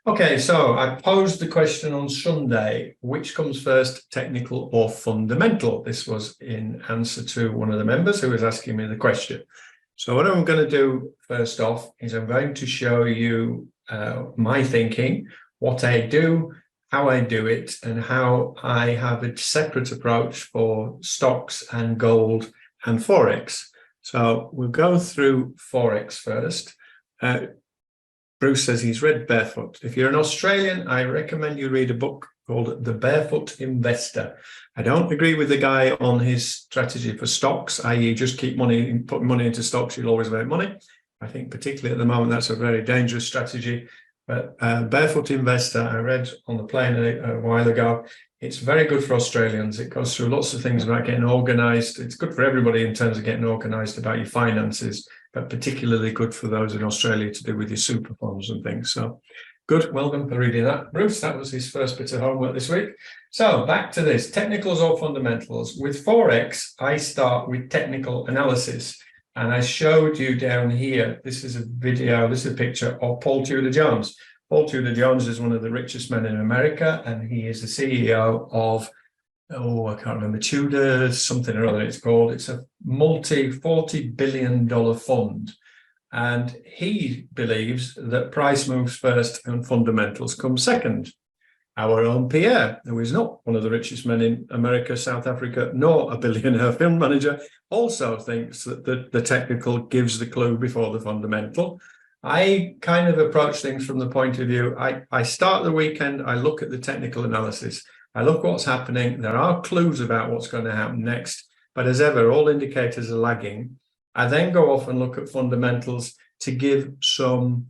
Okay, so I posed the question on Sunday, which comes first, technical or fundamental? This was in answer to one of the members who was asking me the question. So what I'm going to do first off is I'm going to show you my thinking, what I do, how I do it, and how I have a separate approach for stocks and gold and Forex. So we'll go through Forex first. Bruce says he's read Barefoot. If you're an Australian, I recommend you read a book called The Barefoot Investor. I don't agree with the guy on his strategy for stocks, i.e. just keep putting money into stocks, you'll always make money. I think particularly at the moment, that's a very dangerous strategy. But Barefoot Investor, I read on the plane a while ago. It's very good for Australians. It goes through lots of things about getting organised. It's good for everybody in terms of getting organised about your finances, but particularly good for those in Australia to do with your super funds and things. So good, well done for reading that. Bruce, that was his first bit of homework this week. So back to this, technicals or fundamentals. With Forex, I start with technical analysis. And I showed you down here, this is a video, this is a picture of Paul Tudor Jones. Paul Tudor Jones is one of the richest men in America, and he is the CEO of, I can't remember, Tudor something or other it's called. It's a multi-$40 billion fund. And he believes that price moves first and fundamentals come second. Our own Pierre, who is not one of the richest men in America, South Africa, nor a billionaire film manager, also thinks that the technical gives the clue before the fundamental. I kind of approach things from the point of view, I start the weekend, I look at the technical analysis, I look what's happening, there are clues about what's going to happen next, but as ever, all indicators are lagging. I then go off and look at fundamentals to give some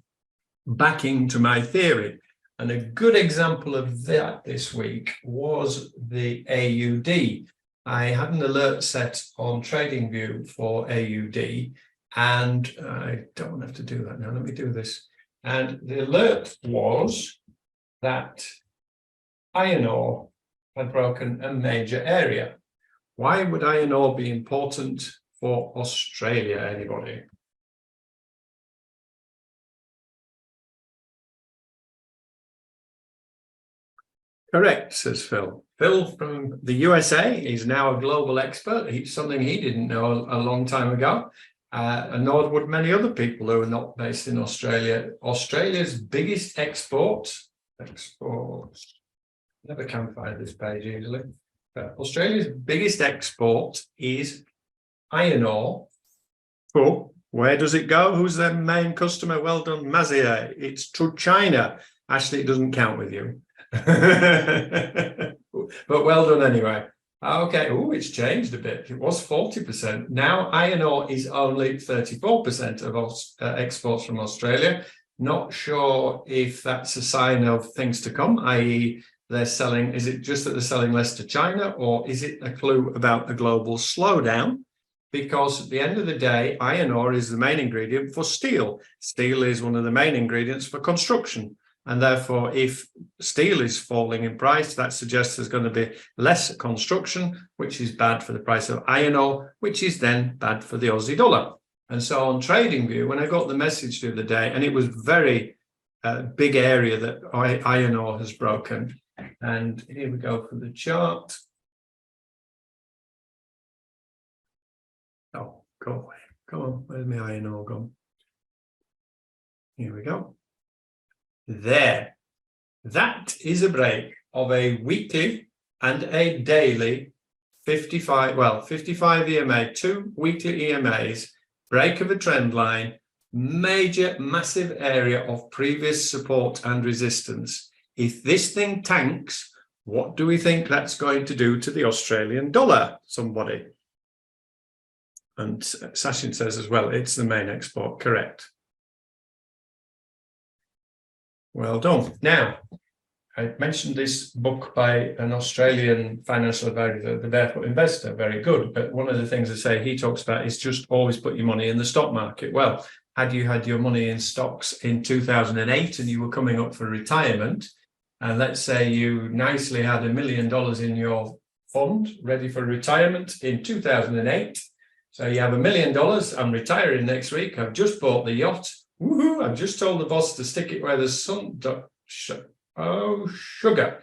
backing to my theory. And a good example of that this week was the AUD. I had an alert set on TradingView for AUD, and I don't have to do that now. Let me do this. And the alert was that iron ore had broken a major area. Why would iron ore be important for Australia, anybody? Correct, says Phil. Phil from the USA is now a global expert. It's something he didn't know a long time ago, and nor would many other people who are not based in Australia. Australia's biggest export, never can find this page easily, but Australia's biggest export is iron ore. Oh, where does it go? Who's their main customer? Well done, Mazier. It's to China. Actually, it doesn't count with you. But well done anyway. Okay, it's changed a bit. It was 40%. Now iron ore is only 34% of exports from Australia. Not sure if that's a sign of things to come, i.e. they're selling, is it just that they're selling less to China, or is it a clue about a global slowdown? Because at the end of the day, iron ore is the main ingredient for steel. Steel is one of the main ingredients for construction. And therefore, if steel is falling in price, that suggests there's going to be less construction, which is bad for the price of iron ore, which is then bad for the Aussie dollar. And so on TradingView, when I got the message the other day, and it was very big area that iron ore has broken. And here we go for the chart. Oh, go away. Come on, where's my iron ore gone? Here we go. There. That is a break of a weekly and a daily 55 EMA, 2 weekly EMAs, break of a trend line, major, massive area of previous support and resistance. If this thing tanks, what do we think that's going to do to the Australian dollar? Somebody. And Sachin says as well, it's the main export, correct. Well done. Now, I mentioned this book by an Australian financial advisor, The Barefoot Investor, very good. But one of the things I say he talks about is just always put your money in the stock market. Well, had you had your money in stocks in 2008 and you were coming up for retirement, and let's say you nicely had $1 million in your fund ready for retirement in 2008. So you have $1 million, I'm retiring next week, I've just bought the yacht. Woohoo, I've just told the boss to stick it where the sun sugar.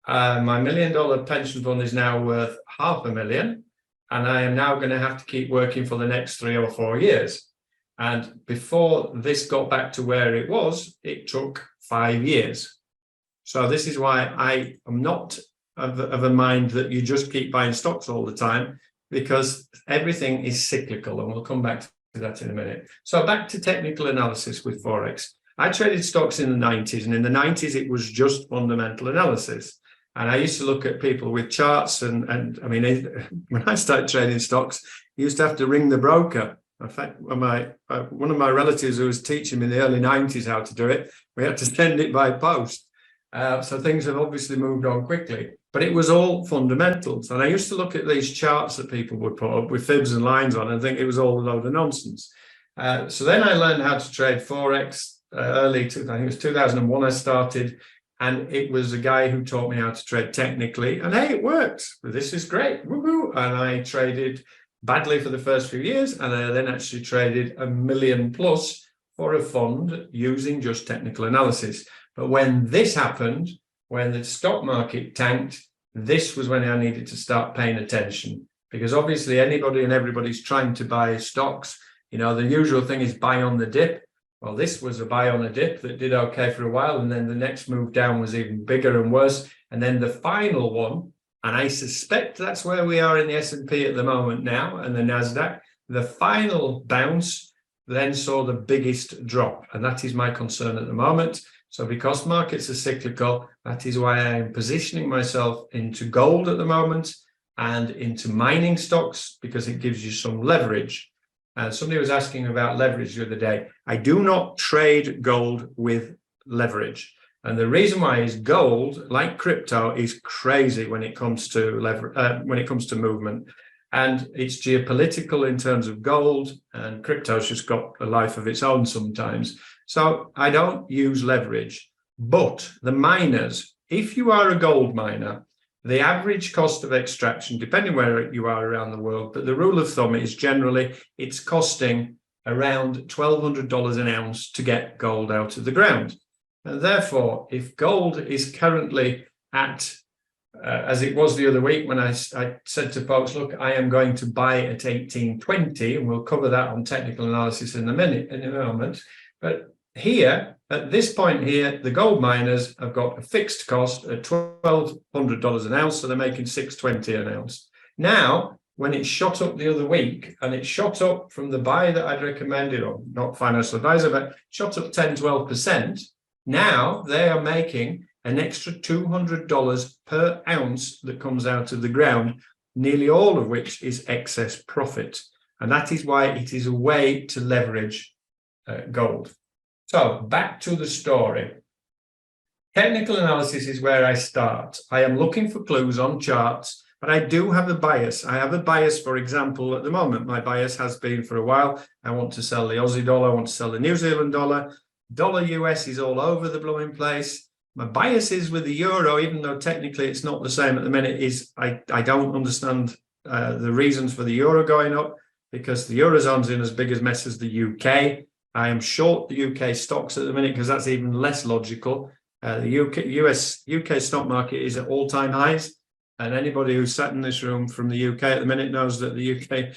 My $1 million pension fund is now worth $500,000, and I am now going to have to keep working for the next 3 or 4 years. And before this got back to where it was, it took 5 years. So this is why I am not of a mind that you just keep buying stocks all the time, because everything is cyclical, and we'll come back to that in a minute. So back to technical analysis with Forex. I traded stocks in the 90s, and in the 90s it was just fundamental analysis. And I used to look at people with charts, and I mean, when I started trading stocks, you used to have to ring the broker. In fact, one of my relatives who was teaching me in the early 90s how to do it, we had to send it by post. So things have obviously moved on quickly, but it was all fundamentals. And I used to look at these charts that people would put up with fibs and lines on and think it was all a load of nonsense. So then I learned how to trade Forex early, I think it was 2001 I started, and it was a guy who taught me how to trade technically, and hey, it worked. This is great, woohoo! And I traded badly for the first few years, and I then actually traded $1 million plus for a fund using just technical analysis. But when this happened, when the stock market tanked, this was when I needed to start paying attention, because obviously anybody and everybody's trying to buy stocks. You know, the usual thing is buy on the dip. Well, this was a buy on a dip that did okay for a while, and then the next move down was even bigger and worse. And then the final one, and I suspect that's where we are in the S&P at the moment now, and the NASDAQ, the final bounce then saw the biggest drop. And that is my concern at the moment. So because markets are cyclical, that is why I am positioning myself into gold at the moment and into mining stocks, because it gives you some leverage. Somebody was asking about leverage the other day. I do not trade gold with leverage. And the reason why is gold, like crypto, is crazy when it comes to movement. And it's geopolitical in terms of gold, and crypto's just got a life of its own sometimes. So I don't use leverage. But the miners, if you are a gold miner, the average cost of extraction, depending where you are around the world, but the rule of thumb is generally it's costing around $1,200 an ounce to get gold out of the ground. And therefore, if gold is currently at, as it was the other week when I said to folks, look, I am going to buy at 1820, and we'll cover that on technical analysis in a moment. But here, at this point here, the gold miners have got a fixed cost at $1,200 an ounce, so they're making $620 an ounce. Now, when it shot up the other week, and it shot up from the buy that I'd recommended, or not financial advisor, but shot up 10-12%, now they are making an extra $200 per ounce that comes out of the ground, nearly all of which is excess profit. And that is why it is a way to leverage gold. So back to the story. Technical analysis is where I start. I am looking for clues on charts, but I do have a bias. I have a bias, for example, at the moment. My bias has been for a while. I want to sell the Aussie dollar. I want to sell the New Zealand dollar. Dollar US is all over the blooming place. My bias is with the euro, even though technically it's not the same at the minute, is I don't understand the reasons for the euro going up, because the Eurozone's in as big a mess as the UK. I am short the UK stocks at the minute because that's even less logical. The UK stock market is at all-time highs. And anybody who's sat in this room from the UK at the minute knows that the UK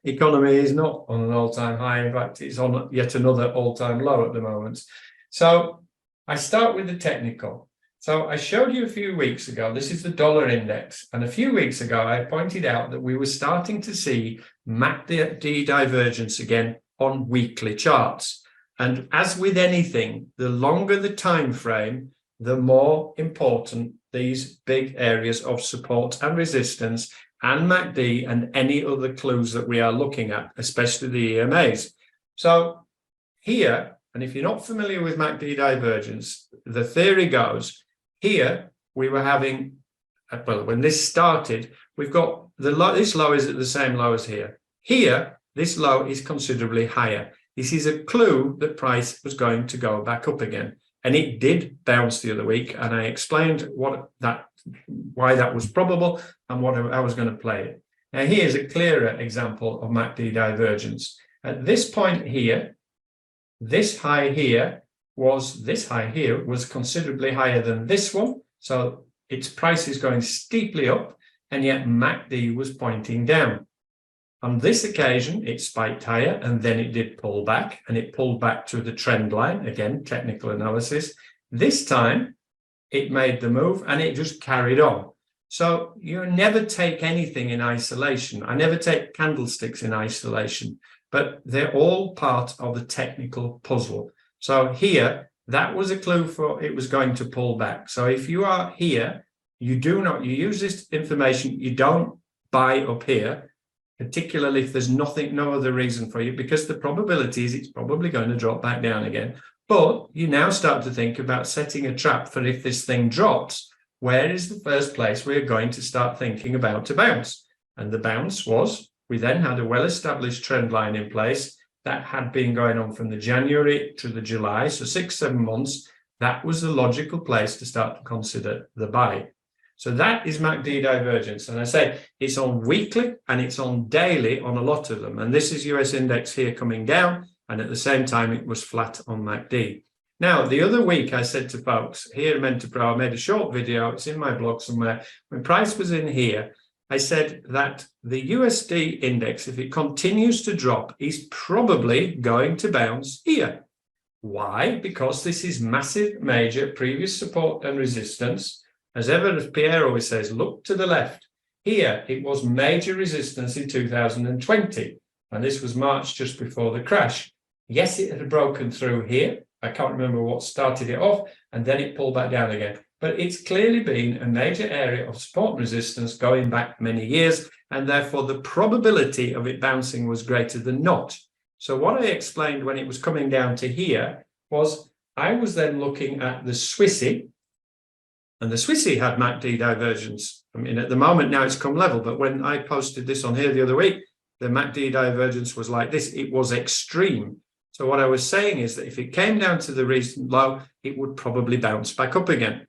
economy is not on an all-time high. In fact, it's on yet another all-time low at the moment. So I start with the technical. So I showed you a few weeks ago, this is the dollar index. And a few weeks ago, I pointed out that we were starting to see MACD divergence again on weekly charts. And as with anything, the longer the time frame, the more important these big areas of support and resistance and MACD and any other clues that we are looking at, especially the EMAs. So here, and if you're not familiar with MACD divergence, the theory goes, here we were having, well, when this started, we've got this low is at the same low as here. Here, this low is considerably higher. This is a clue that price was going to go back up again. And it did bounce the other week. And I explained why that was probable and what I was going to play it. Now, here's a clearer example of MACD divergence. At this point here, this high here was this high here was considerably higher than this one. So its price is going steeply up, and yet MACD was pointing down. On this occasion, it spiked higher and then it did pull back, and it pulled back to the trend line. Again, technical analysis. This time it made the move and it just carried on. So you never take anything in isolation. I never take candlesticks in isolation, but they're all part of the technical puzzle. So here, that was a clue for it was going to pull back. So if you are here, you use this information, you don't buy up here, particularly if there's no other reason for you, because the probability is it's probably going to drop back down again. But you now start to think about setting a trap for if this thing drops, where is the first place we're going to start thinking about to bounce? And the bounce was, we then had a well-established trend line in place that had been going on from the January to the July, so 6-7 months. That was the logical place to start to consider the buy. So that is MACD divergence. And I say it's on weekly and it's on daily on a lot of them. And this is US index here coming down. And at the same time, it was flat on MACD. Now, the other week I said to folks here, Mentor Pro, I made a short video. It's in my blog somewhere. When price was in here, I said that the USD index, if it continues to drop, is probably going to bounce here. Why? Because this is massive, major previous support and resistance. As Pierre always says, look to the left. Here, it was major resistance in 2020, and this was March just before the crash. Yes, it had broken through here. I can't remember what started it off, and then it pulled back down again. But it's clearly been a major area of support and resistance going back many years, and therefore the probability of it bouncing was greater than not. So what I explained when it was coming down to here was I was then looking at the Swissy, and the Swissy had MACD divergence. I mean, at the moment now it's come level, but when I posted this on here the other week, the MACD divergence was like this. It was extreme. So what I was saying is that if it came down to the recent low, it would probably bounce back up again.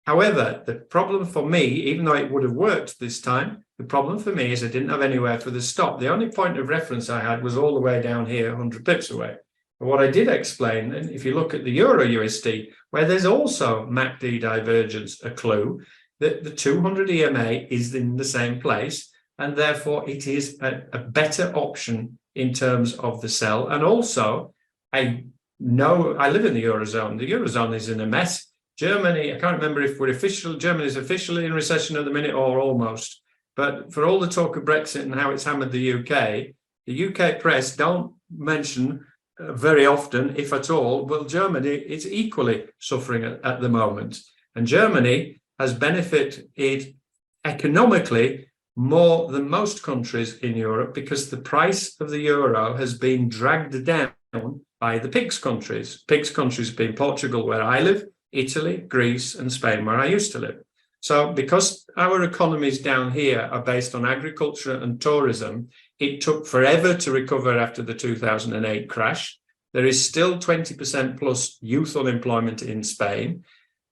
However, the problem for me, even though it would have worked this time, the problem for me is I didn't have anywhere for the stop. The only point of reference I had was all the way down here, 100 pips away. But what I did explain, and if you look at the Euro USD, where there's also MACD divergence, a clue that the 200 EMA is in the same place, and therefore it is a better option in terms of the sell. And also, I know I live in the Eurozone. The Eurozone is in a mess. Germany, I can't remember if Germany's officially in recession at the minute or almost. But for all the talk of Brexit and how it's hammered the UK press don't mention very often, if at all, well, Germany is equally suffering at the moment. And Germany has benefited economically more than most countries in Europe because the price of the euro has been dragged down by the PIGS countries. PIGS countries being Portugal, where I live, Italy, Greece, and Spain, where I used to live. So because our economies down here are based on agriculture and tourism, it took forever to recover after the 2008 crash. There is still 20% plus youth unemployment in Spain.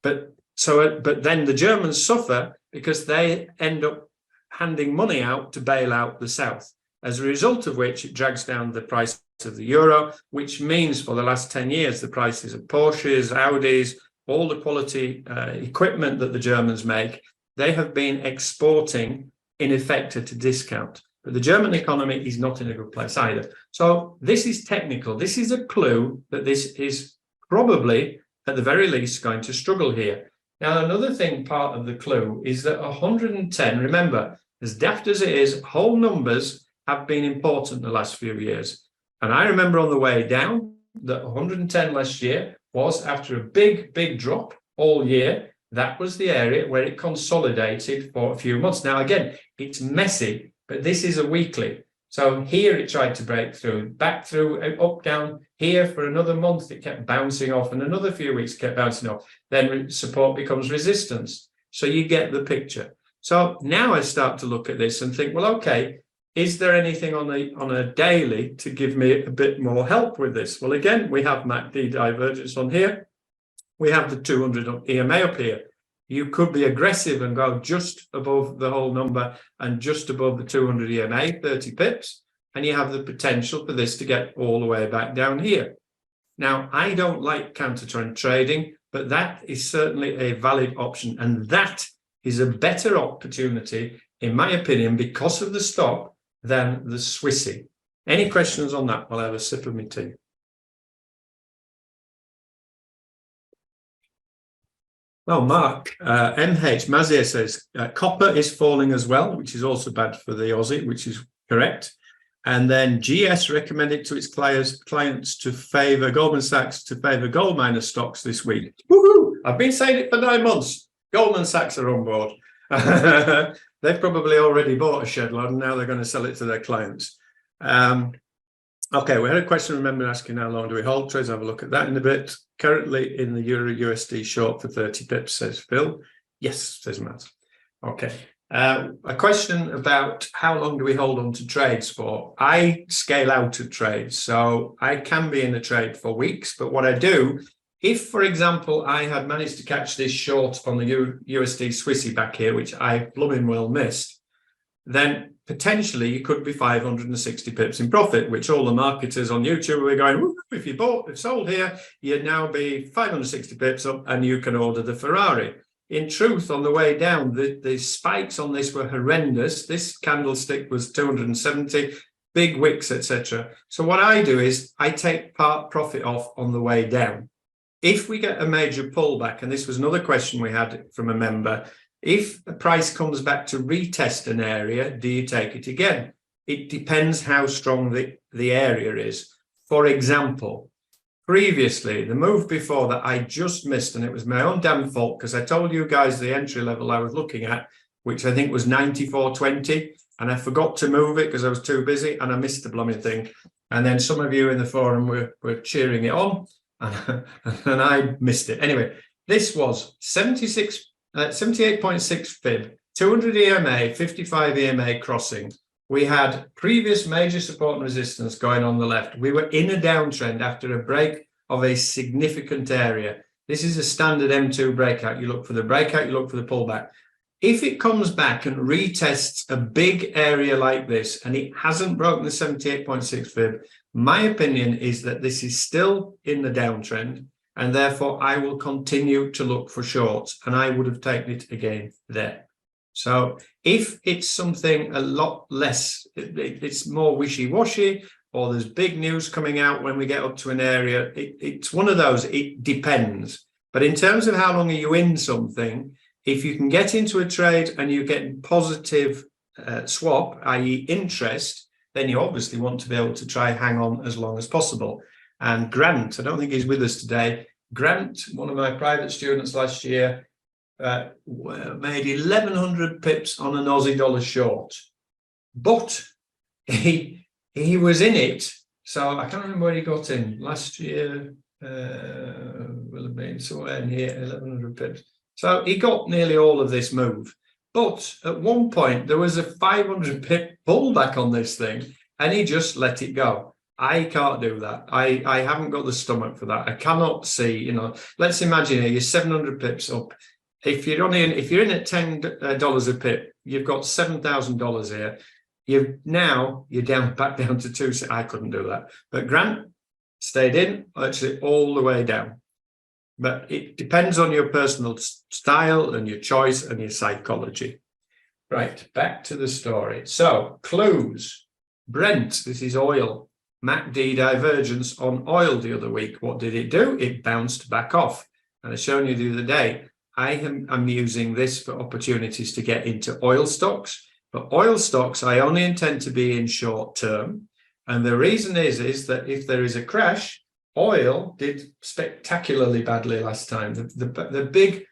But then the Germans suffer because they end up handing money out to bail out the South, as a result of which it drags down the price of the euro, which means for the last 10 years, the prices of Porsches, Audis, all the quality equipment that the Germans make, they have been exporting in effect at a discount. But the German economy is not in a good place either. So this is technical. This is a clue that this is probably, at the very least, going to struggle here. Now, another thing, part of the clue, is that 110, remember, as daft as it is, whole numbers have been important the last few years. And I remember on the way down that 110 last year was, after a big drop all year, that was the area where it consolidated for a few months. Now, again, it's messy, but this is a weekly. So here it tried to break through, back through, up, down. Here for another month, it kept bouncing off, and another few weeks kept bouncing off. Then support becomes resistance. So you get the picture. So now I start to look at this and think, well, okay, is there anything on a daily to give me a bit more help with this? Well, again, we have MACD divergence on here. We have the 200 EMA up here. You could be aggressive and go just above the whole number and just above the 200 EMA, 30 pips, and you have the potential for this to get all the way back down here. Now, I don't like counter-trend trading, but that is certainly a valid option. And that is a better opportunity, in my opinion, because of the stop than the Swissy. Any questions on that while I have a sip of my tea? Oh, Mark, MH Mazier says copper is falling as well, which is also bad for the Aussie, which is correct. And then GS recommended to its clients to favour Goldman Sachs to favour gold miner stocks this week. Woohoo! I've been saying it for 9 months. Goldman Sachs are on board. They've probably already bought a shed load and now they're going to sell it to their clients. Okay, we had a question, remember, asking how long do we hold trades? Have a look at that in a bit. Currently in the Euro USD short for 30 pips, says Phil. Yes, says Matt. Okay. A question about how long do we hold on to trades for? I scale out of trades, so I can be in a trade for weeks, but what I do, if, for example, I had managed to catch this short on the USD Swissy back here, which I blooming well missed, then potentially you could be 560 pips in profit, which all the marketers on YouTube were going, if you sold here, you'd now be 560 pips up and you can order the Ferrari. In truth, on the way down, the spikes on this were horrendous. This candlestick was 270, big wicks, etc. So what I do is I take part profit off on the way down. If we get a major pullback, and this was another question we had from a member, if the price comes back to retest an area, do you take it again? It depends how strong the area is. For example, previously, the move before that I just missed, and it was my own damn fault because I told you guys the entry level I was looking at, which I think was 94.20, and I forgot to move it because I was too busy and I missed the blooming thing. And then some of you in the forum were cheering it on, and I missed it. Anyway, this was 78.6 fib, 200 EMA, 55 EMA crossing. We had previous major support and resistance going on the left. We were in a downtrend after a break of a significant area. This is a standard M2 breakout. You look for the breakout, you look for the pullback. If it comes back and retests a big area like this, and it hasn't broken the 78.6 fib, my opinion is that this is still in the downtrend, and therefore I will continue to look for shorts, and I would have taken it again there. So if it's something a lot less, it's more wishy-washy, or there's big news coming out when we get up to an area, it's one of those, it depends. But in terms of how long are you in something, if you can get into a trade and you get positive swap, i.e. interest, then you obviously want to be able to try hang on as long as possible. And Grant, I don't think he's with us today, Grant, one of my private students last year, made 1,100 pips on an Aussie dollar short, but he was in it. So I can't remember where he got in last year. Will have been somewhere in here, 1,100 pips. So he got nearly all of this move. But at one point there was a 500 pip pullback on this thing, and he just let it go. I can't do that. I haven't got the stomach for that. I cannot see. Let's imagine here you're 700 pips up. If you're in at $10 a pip, you've got $7,000 here. You're back down to 2. I couldn't do that. But Grant stayed in, actually all the way down. But it depends on your personal style and your choice and your psychology. Right, back to the story. So clues. Brent, this is oil. MACD divergence on oil the other week. What did it do? It bounced back off. And I've shown you the other day. I'm using this for opportunities to get into oil stocks, but oil stocks I only intend to be in short term. And the reason is that if there is a crash, oil did spectacularly badly last time. The big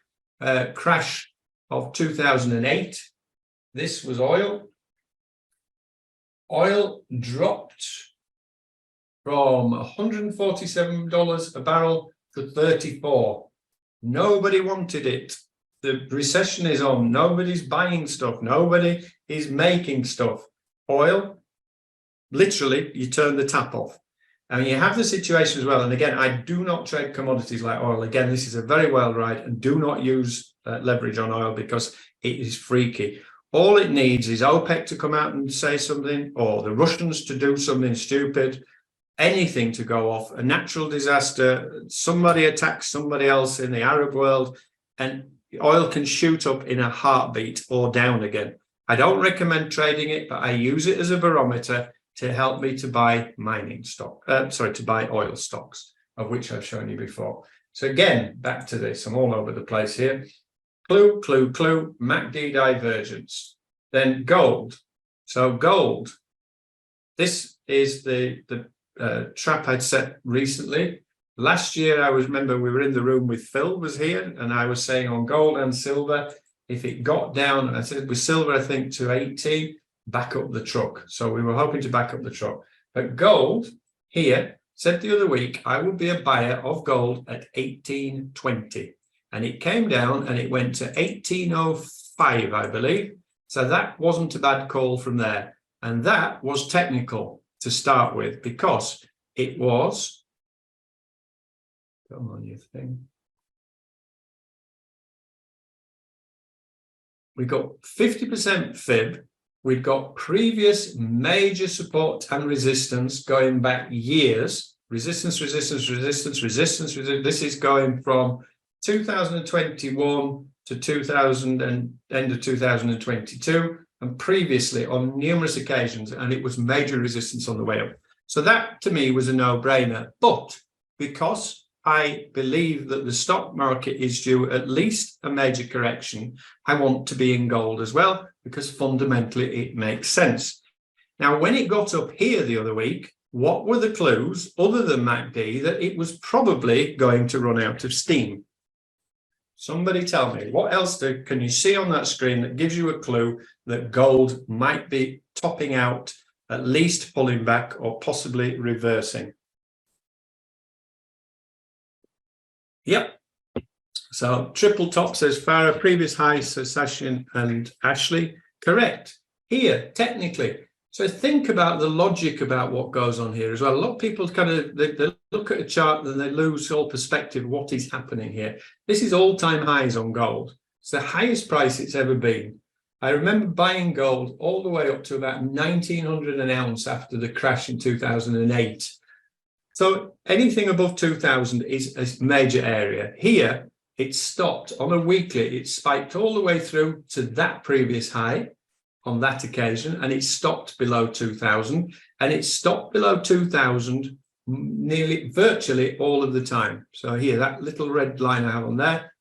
crash of 2008, this was oil. Oil dropped from $147 a barrel to $34. Nobody wanted it. The recession is on. Nobody's buying stuff. Nobody is making stuff. Oil, literally, you turn the tap off. And you have the situation as well. And again, I do not trade commodities like oil. Again, this is a very well ride, and do not use leverage on oil because it is freaky. All it needs is OPEC to come out and say something, or the Russians to do something stupid, anything to go off, a natural disaster, somebody attacks somebody else in the Arab world, and oil can shoot up in a heartbeat or down again. I don't recommend trading it, but I use it as a barometer to help me to buy mining stock, to buy oil stocks, of which I've shown you before. So again, back to this, I'm all over the place here. Clue, clue, clue, MACD divergence. Then gold. So gold, this is the trap I'd set recently. Last year, I remember we were in the room with Phil was here, and I was saying on gold and silver, if it got down, I said with silver, I think to 80, back up the truck. So we were hoping to back up the truck. But gold here, said the other week, I would be a buyer of gold at 1820. And it came down and it went to 1805, I believe. So that wasn't a bad call from there. And that was technical to start with, because it was, come on, you thing. We got 50% fib. We've got previous major support and resistance going back years. Resistance, resistance, resistance, resistance, resistance. This is going from 2021 to end of 2022, and previously on numerous occasions, and it was major resistance on the way up. So that to me was a no-brainer. But because I believe that the stock market is due at least a major correction, I want to be in gold as well, because fundamentally it makes sense. Now, when it got up here the other week, what were the clues other than MACD that it was probably going to run out of steam? Somebody tell me, what else can you see on that screen that gives you a clue that gold might be topping out, at least pulling back, or possibly reversing? Yep. So triple top, says Farah, previous high, so Sashin and Ashley. Correct. Here, technically. So think about the logic about what goes on here as well. A lot of people kind of, they look at a chart and they lose all perspective of what is happening here. This is all-time highs on gold. It's the highest price it's ever been. I remember buying gold all the way up to about 1,900 an ounce after the crash in 2008. So anything above 2,000 is a major area. Here, it stopped on a weekly. It spiked all the way through to that previous high on that occasion, and it stopped below 2,000, and it stopped below 2,000 nearly virtually all of the time. So here, that little red line I have on there,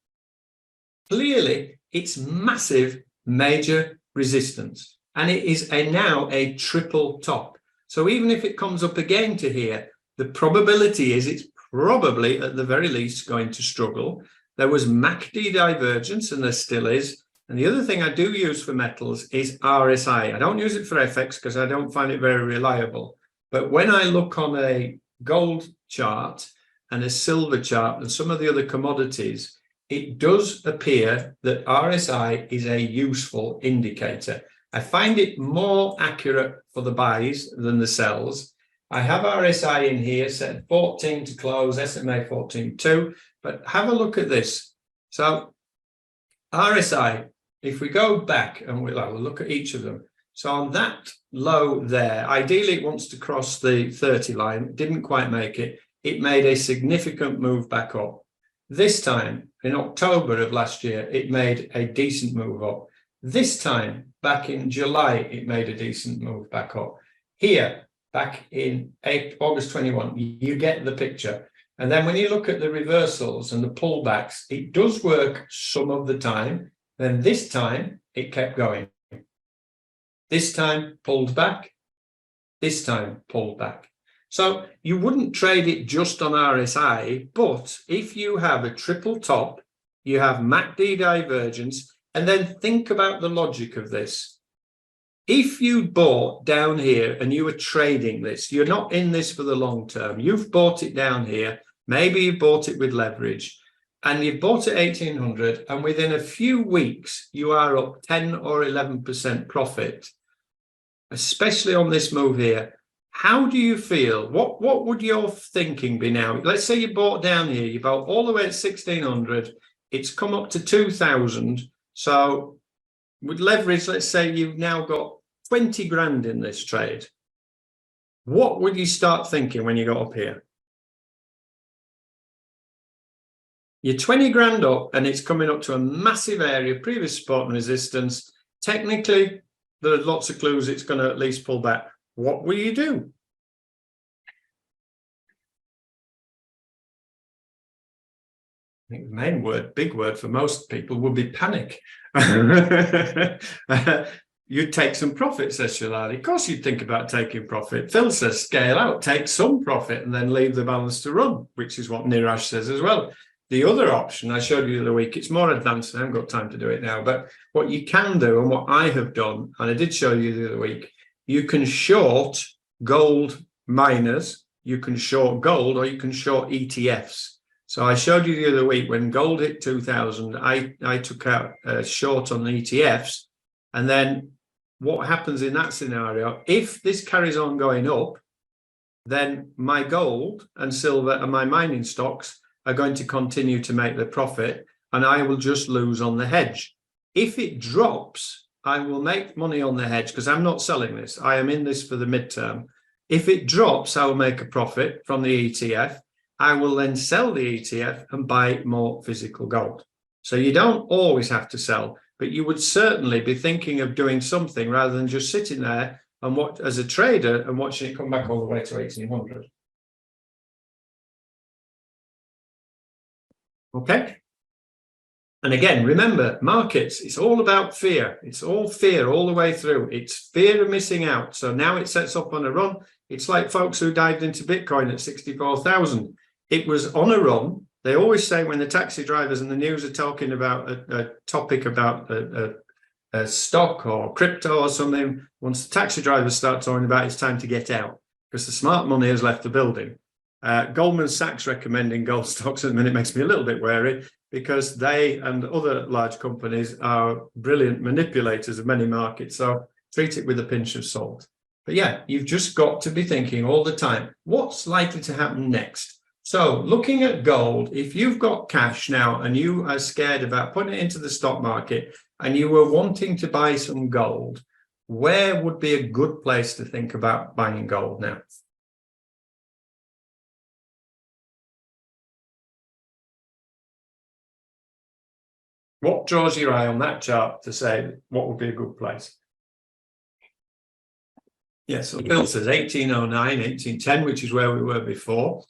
clearly it's massive major resistance, and it is now a triple top. So even if it comes up again to here, the probability is it's probably at the very least going to struggle. There was MACD divergence, and there still is. And the other thing I do use for metals is RSI. I don't use it for FX because I don't find it very reliable. But when I look on a gold chart and a silver chart and some of the other commodities, it does appear that RSI is a useful indicator. I find it more accurate for the buys than the sells. I have RSI in here set 14 to close, SMA 14.2, but have a look at this. So RSI, if we go back and we'll look at each of them. So on that low there, ideally it wants to cross the 30 line, didn't quite make it. It made a significant move back up. This time in October of last year, it made a decent move up. This time back in July, it made a decent move back up. Here, back in August 21, you get the picture. And then when you look at the reversals and the pullbacks, it does work some of the time. Then this time it kept going. This time pulled back. This time pulled back. So you wouldn't trade it just on RSI, but if you have a triple top, you have MACD divergence, and then think about the logic of this. If you bought down here and you were trading this, you're not in this for the long term. You've bought it down here. Maybe you bought it with leverage and you bought at 1,800, and within a few weeks, you are up 10 or 11% profit, especially on this move here. How do you feel? What would your thinking be now? Let's say you bought down here, you bought all the way at 1,600. It's come up to 2,000. So with leverage, let's say you've now got 20 grand in this trade. what would you start thinking when you got up here? You're 20 grand up and it's coming up to a massive area, previous support and resistance. Technically, there are lots of clues it's going to at least pull back. What will you do? I think the main word, big word for most people would be panic. You'd take some profit, says Shalali. Of course you'd think about taking profit. Phil says scale out, take some profit and then leave the balance to run, which is what Niraj says as well. The other option I showed you the other week, it's more advanced, I haven't got time to do it now, but what you can do and what I have done, and I did show you the other week, you can short gold miners, you can short gold, or you can short ETFs. So I showed you the other week when gold hit 2000, I took out a short on the ETFs. And then what happens in that scenario, if this carries on going up, then my gold and silver and my mining stocks are going to continue to make the profit and I will just lose on the hedge. If it drops, I will make money on the hedge because I'm not selling this. I am in this for the midterm. If it drops, I will make a profit from the ETF. I will then sell the ETF and buy more physical gold. So you don't always have to sell, but you would certainly be thinking of doing something rather than just sitting there and what as a trader and watching it come back all the way to 1800. Okay. And again, remember, markets, it's all about fear. It's all fear all the way through. It's fear of missing out. So now it sets up on a run. It's like folks who dived into Bitcoin at 64,000. It was on a run. They always say when the taxi drivers and the news are talking about a topic about a stock or crypto or something, once the taxi drivers start talking about it, it's time to get out because the smart money has left the building. Goldman Sachs recommending gold stocks at the minute makes me a little bit wary because they and other large companies are brilliant manipulators of many markets. So treat it with a pinch of salt. But yeah, you've just got to be thinking all the time, what's likely to happen next? So looking at gold, if you've got cash now and you are scared about putting it into the stock market and you were wanting to buy some gold, where would be a good place to think about buying gold now? What draws your eye on that chart to say what would be a good place? Yes, so Bill says 1809, 1810, which is where we were before.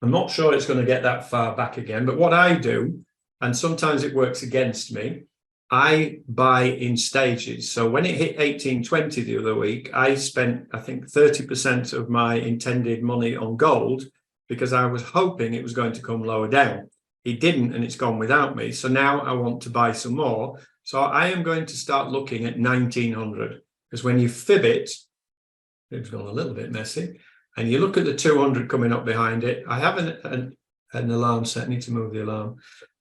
I'm not sure it's going to get that far back again, but what I do, and sometimes it works against me, I buy in stages. So when it hit 1820 the other week, I spent, I think, 30% of my intended money on gold because I was hoping it was going to come lower down. It didn't, and it's gone without me. So now I want to buy some more. So I am going to start looking at 1900 because when you fib it, it's gone a little bit messy. And you look at the 200 coming up behind it. I have an alarm set. I need to move the alarm.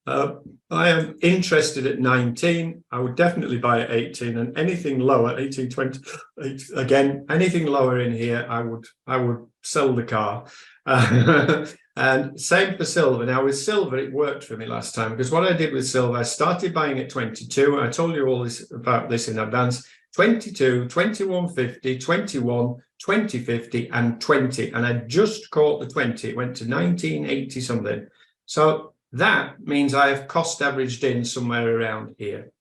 I am interested at 19. I would definitely buy at 18 and anything lower, 18, 20, again, anything lower in here, I would sell the car. And same for silver. Now with silver, it worked for me last time because what I did with silver, I started buying at 22. I told you all this about this in advance. 22, 21.50, 21, 20.50 and 20. And I just caught the 20. It went to 1980 something. So that means I have cost averaged in somewhere around here.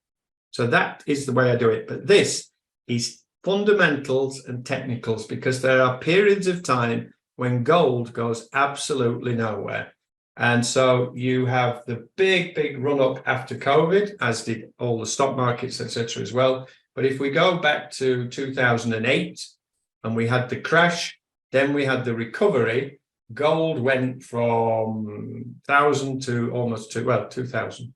So that is the way I do it. But this is fundamentals and technicals because there are periods of time when gold goes absolutely nowhere. And so you have the big run up after COVID, as did all the stock markets, etc. as well. But if we go back to 2008 and we had the crash, then we had the recovery, gold went from 1,000 to almost 2,000.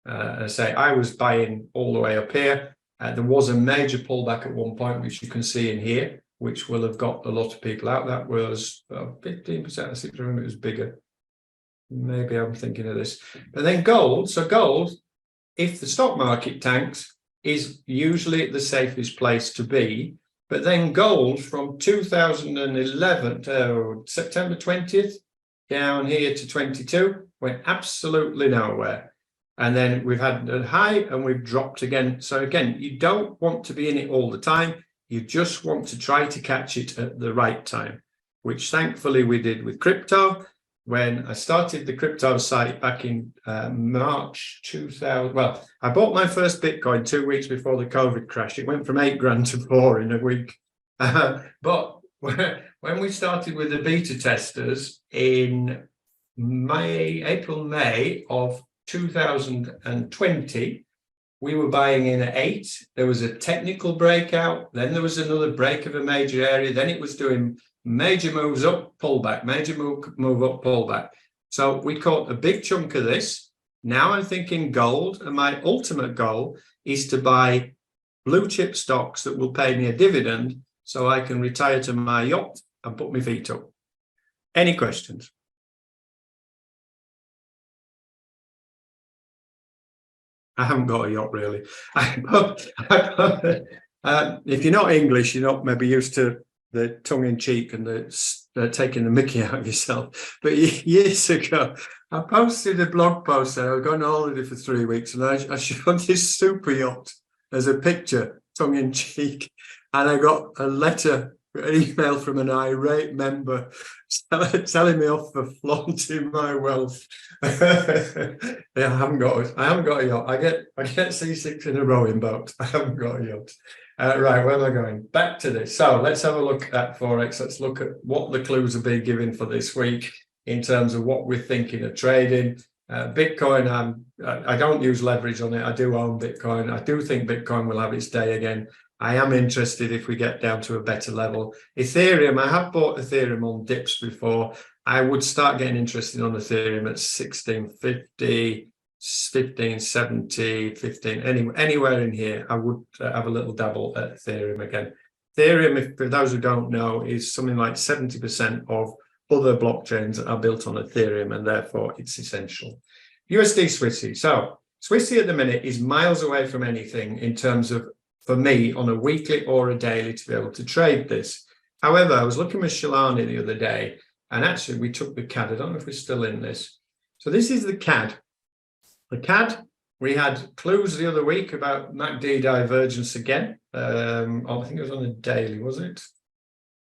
I say I was buying all the way up here. There was a major pullback at one point, which you can see in here, which will have got a lot of people out. That was 15%. I seem to remember it was bigger. Maybe I'm thinking of this. But then gold. So gold, if the stock market tanks, is usually the safest place to be. But then gold from 2011 to September 20th down here to 22 went absolutely nowhere. And then we've had a high and we've dropped again. So again, you don't want to be in it all the time. You just want to try to catch it at the right time, which thankfully we did with crypto. When I started the crypto site back in March 2000, well, I bought my first Bitcoin 2 weeks before the COVID crash. It went from 8 grand to 4 in a week. But when we started with the beta testers in April, May of 2020, we were buying in at 8. There was a technical breakout. Then there was another break of a major area. Then it was doing major moves up, pullback, major move up, pullback. So we caught a big chunk of this. Now I'm thinking gold, and my ultimate goal is to buy blue chip stocks that will pay me a dividend so I can retire to my yacht and put my feet up. Any questions? I haven't got a yacht, really. If you're not English, you're not maybe used to the tongue-in-cheek and the taking the mickey out of yourself. But years ago, I posted a blog post that I was going on holiday for 3 weeks, and I showed this super yacht as a picture, tongue-in-cheek, and I got a letter, an email from an irate member telling me off for flaunting my wealth. Yeah, I haven't got a yacht. I get C6 in a rowing boat. I haven't got a yacht. Right, where am I going? Back to this. So let's have a look at Forex. Let's look at what the clues are being given for this week in terms of what we're thinking of trading. Bitcoin, I don't use leverage on it. I do own Bitcoin. I do think Bitcoin will have its day again. I am interested if we get down to a better level. Ethereum, I have bought Ethereum on dips before. I would start getting interested on Ethereum at 1650, 1570, 15, anywhere in here. I would have a little dabble at Ethereum again. Ethereum, if for those who don't know, is something like 70% of other blockchains that are built on Ethereum, and therefore it's essential. USD Swissy. So Swissy at the minute is miles away from anything in terms of, for me, on a weekly or a daily to be able to trade this. However, I was looking with Shalani the other day, and actually we took the CAD. I don't know if we're still in this. So this is the CAD. The CAD, we had clues the other week about MACD divergence again. I think it was on a daily, was it?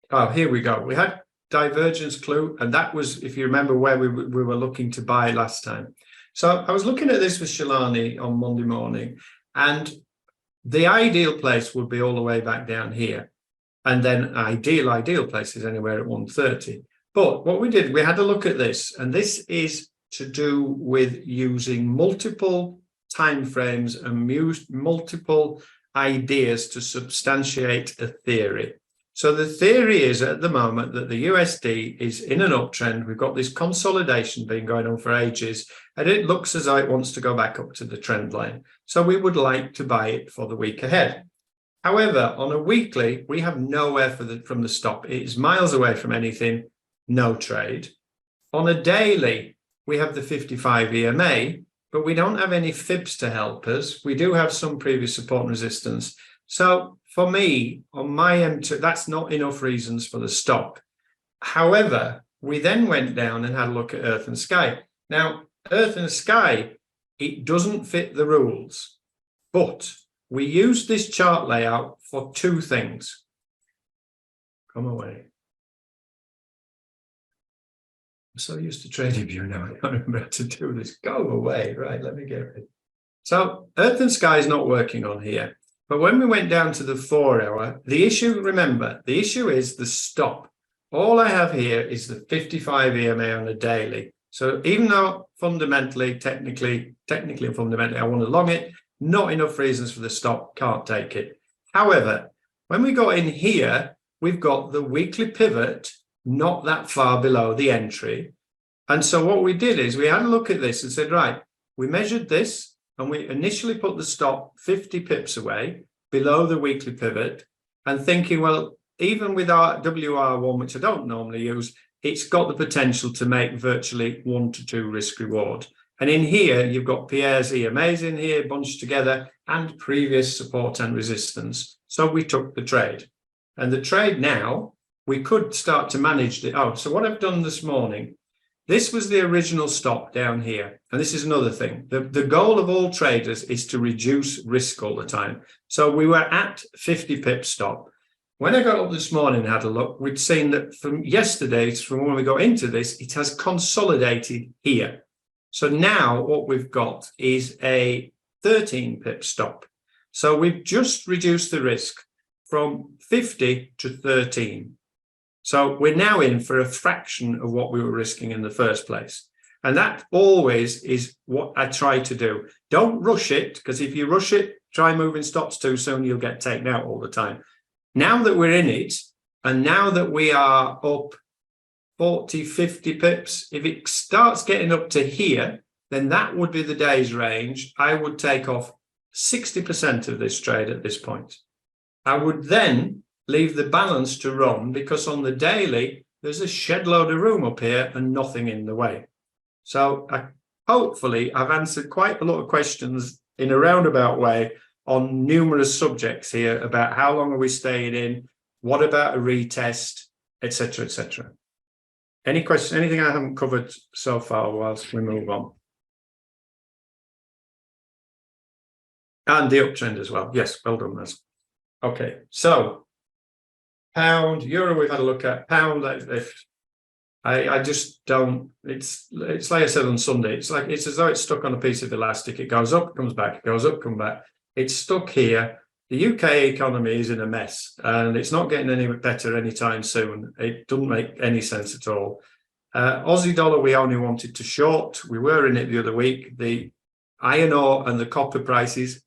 Oh, here we go. We had divergence clue, and that was, if you remember, where we were looking to buy last time. So I was looking at this with Shalani on Monday morning, and the ideal place would be all the way back down here. And then ideal place is anywhere at 130. But what we did, we had a look at this, and this is to do with using multiple timeframes and multiple ideas to substantiate a theory. So the theory is at the moment that the USD is in an uptrend. We've got this consolidation been going on for ages, and it looks as though it wants to go back up to the trend line. So we would like to buy it for the week ahead. However, on a weekly, we have nowhere from the stop. It is miles away from anything, no trade. On a daily, we have the 55 EMA, but we don't have any fibs to help us. We do have some previous support and resistance. So for me, on my M2, that's not enough reasons for the stop. However, we then went down and had a look at Earth and Sky. Now, Earth and Sky, it doesn't fit the rules, but we used this chart layout for 2 things. Come away. I'm so used to TradingView now, I can't remember how to do this. Go away. Right, let me get it. So Earth and Sky is not working on here. But when we went down to the 4-hour, the issue, remember, the issue is the stop. All I have here is the 55 EMA on a daily. So even though fundamentally, technically and fundamentally, I want to long it, not enough reasons for the stop, can't take it. However, when we got in here, we've got the weekly pivot not that far below the entry. And so what we did is we had a look at this and said, right, we measured this and we initially put the stop 50 pips away below the weekly pivot, and thinking, well, even with our WR1, which I don't normally use, it's got the potential to make virtually 1 to 2 risk reward. And in here, you've got Pierre's EMAs in here bunched together and previous support and resistance. So we took the trade. And the trade now, we could start to manage the, so what I've done this morning, this was the original stop down here. And this is another thing. The goal of all traders is to reduce risk all the time. So we were at 50 pip stop. When I got up this morning and had a look, we'd seen that from yesterday, from when we got into this, it has consolidated here. So now what we've got is a 13 pip stop. So we've just reduced the risk from 50 to 13. So we're now in for a fraction of what we were risking in the first place. And that always is what I try to do. Don't rush it, because if you rush it, try moving stops too soon, you'll get taken out all the time. Now that we're in it, and now that we are up 40, 50 pips, if it starts getting up to here, then that would be the day's range. I would take off 60% of this trade at this point. I would then leave the balance to run, because on the daily, there's a shed load of room up here and nothing in the way. So hopefully I've answered quite a lot of questions in a roundabout way on numerous subjects here about how long are we staying in, what about a retest, etc., etc. Any questions, anything I haven't covered so far whilst we move on? And the uptrend as well. Yes, well done, Liz. Okay, so pound, euro we've had a look at. Pound, I just don't, it's like I said on Sunday, it's as though it's stuck on a piece of elastic. It goes up, comes back, it goes up, comes back. It's stuck here. The UK economy is in a mess and it's not getting any better anytime soon. It doesn't make any sense at all. Aussie dollar, we only wanted to short. We were in it the other week. The iron ore and the copper prices,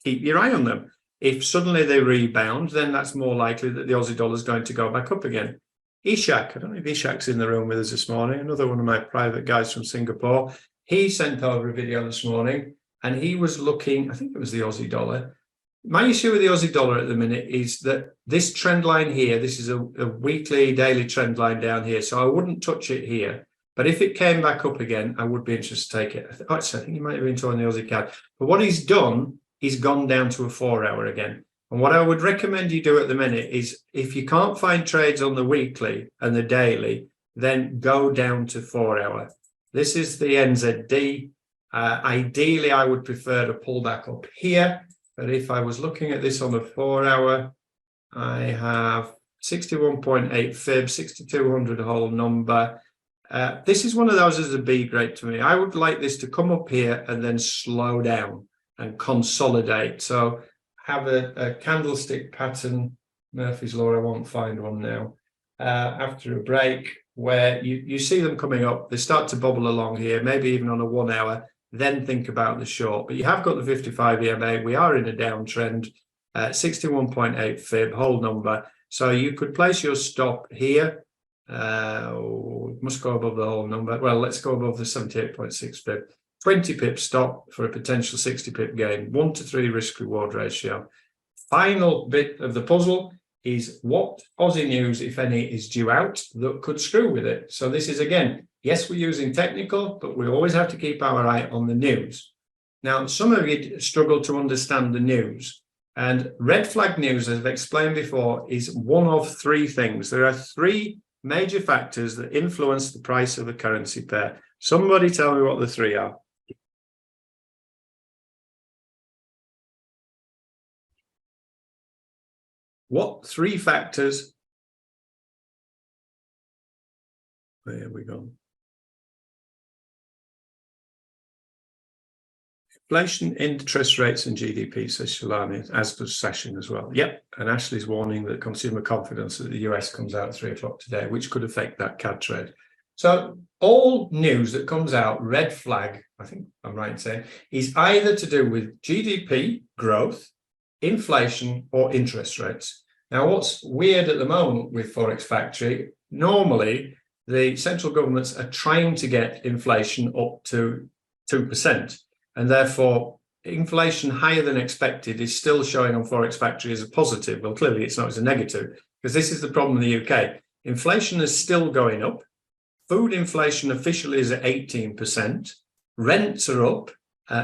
keep your eye on them. If suddenly they rebound, then that's more likely that the Aussie dollar is going to go back up again. Ishak, I don't know if Ishak's in the room with us this morning, another one of my private guys from Singapore. He sent over a video this morning and he was looking, I think it was the Aussie dollar. My issue with the Aussie dollar at the minute is that this trend line here, this is a weekly, daily trend line down here. So I wouldn't touch it here. But if it came back up again, I would be interested to take it. Actually, I think he might have been talking the Aussie CAD. But what he's done, he's gone down to a 4-hour again. And what I would recommend you do at the minute is if you can't find trades on the weekly and the daily, then go down to 4-hour. This is the NZD. Ideally, I would prefer to pull back up here. But if I was looking at this on the 4-hour, I have 61.8 fib, 6200 whole number. This is one of those as a B grade to me. I would like this to come up here and then slow down and consolidate. So have a candlestick pattern, Murphy's Law, I won't find one now, after a break where you see them coming up, they start to bubble along here, maybe even on a 1-hour, then think about the short. But you have got the 55 EMA, we are in a downtrend, 61.8 fib, whole number. So you could place your stop here, must go above the whole number. Well, let's go above the 78.6 fib. 20 pip stop for a potential 60 pip gain, 1 to 3 risk reward ratio. Final bit of the puzzle is what Aussie news, if any, is due out that could screw with it. So this is, again, yes, we're using technical, but we always have to keep our eye on the news. Now, some of you struggle to understand the news, and red flag news, as I've explained before, is one of 3 things. There are 3 major factors that influence the price of a currency pair. Somebody tell me what the 3 are. What 3 factors? There we go. Inflation, interest rates, and GDP, says Shalani, as does Session as well. Yep, and Ashley's warning that consumer confidence at the US comes out at 3 o'clock today, which could affect that CAD trade. So all news that comes out, red flag, I think I'm right in saying, is either to do with GDP growth, inflation, or interest rates. Now, what's weird at the moment with Forex Factory, normally the central governments are trying to get inflation up to 2%. And therefore, inflation higher than expected is still showing on Forex Factory as a positive. Well, clearly it's not as a negative, because this is the problem in the UK. Inflation is still going up. Food inflation officially is at 18%. Rents are up.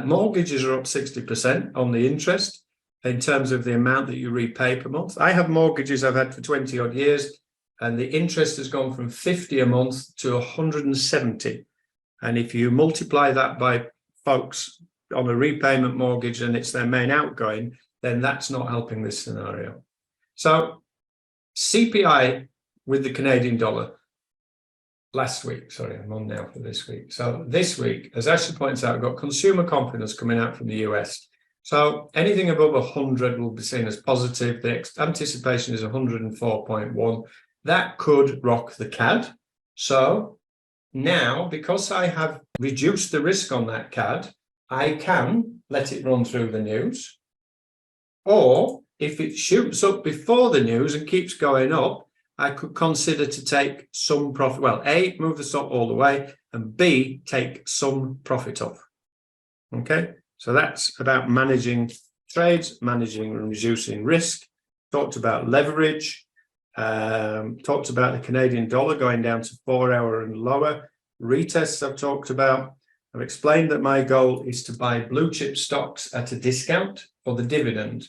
Mortgages are up 60% on the interest in terms of the amount that you repay per month. I have mortgages I've had for 20 odd years, and the interest has gone from 50 a month to 170. And if you multiply that by folks on a repayment mortgage and it's their main outgoing, then that's not helping this scenario. So CPI with the Canadian dollar last week. Sorry, I'm on now for this week. So this week, as Ashley points out, we've got consumer confidence coming out from the US. So anything above 100 will be seen as positive. The anticipation is 104.1. That could rock the CAD. So now, because I have reduced the risk on that CAD, I can let it run through the news. Or if it shoots up before the news and keeps going up, I could consider to take some profit. Well, A, move the stock all the way, and B, take some profit off. Okay, so that's about managing trades, managing and reducing risk. Talked about leverage, talked about the Canadian dollar going down to 4 hour and lower. Retests I've talked about. I've explained that my goal is to buy blue chip stocks at a discount for the dividend.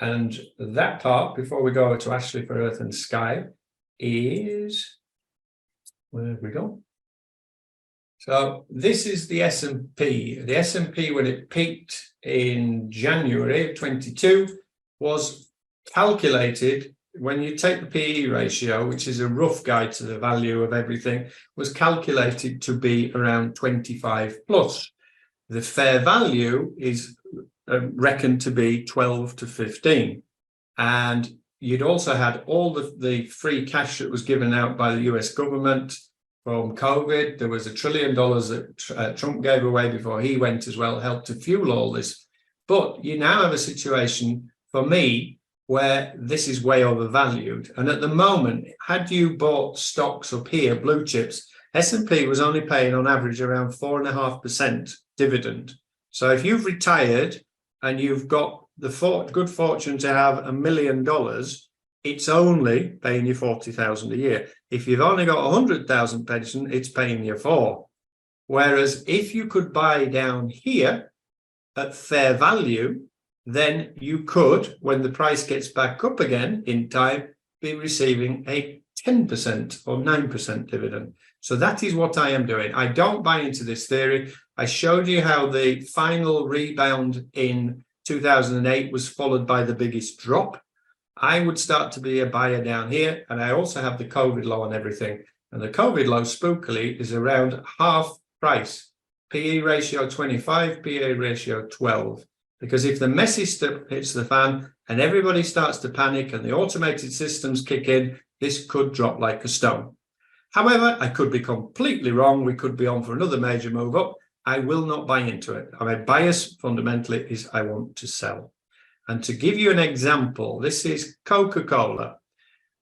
And that part, before we go over to Ashley for Earth and Sky, is, where have we gone? So this is the S&P. The S&P, when it peaked in January of 22, was calculated, when you take the PE ratio, which is a rough guide to the value of everything, was calculated to be around 25 plus. The fair value is reckoned to be 12 to 15. And you'd also had all the free cash that was given out by the US government from COVID. There was $1 trillion that Trump gave away before he went as well, helped to fuel all this. But you now have a situation, for me, where this is way overvalued. And at the moment, had you bought stocks up here, blue chips, S&P was only paying on average around 4.5% dividend. So if you've retired and you've got the good fortune to have $1 million, it's only paying you 40,000 a year. If you've only got 100,000 pension, it's paying you 4. Whereas if you could buy down here at fair value, then you could, when the price gets back up again in time, be receiving a 10% or 9% dividend. So that is what I am doing. I don't buy into this theory. I showed you how the final rebound in 2008 was followed by the biggest drop. I would start to be a buyer down here, and I also have the COVID low on everything. And the COVID low, spookily, is around half price. PE ratio 25, PE ratio 12. Because if the messy stuff hits the fan and everybody starts to panic and the automated systems kick in, this could drop like a stone. However, I could be completely wrong. We could be on for another major move up. I will not buy into it. My bias fundamentally is I want to sell. And to give you an example, this is Coca-Cola.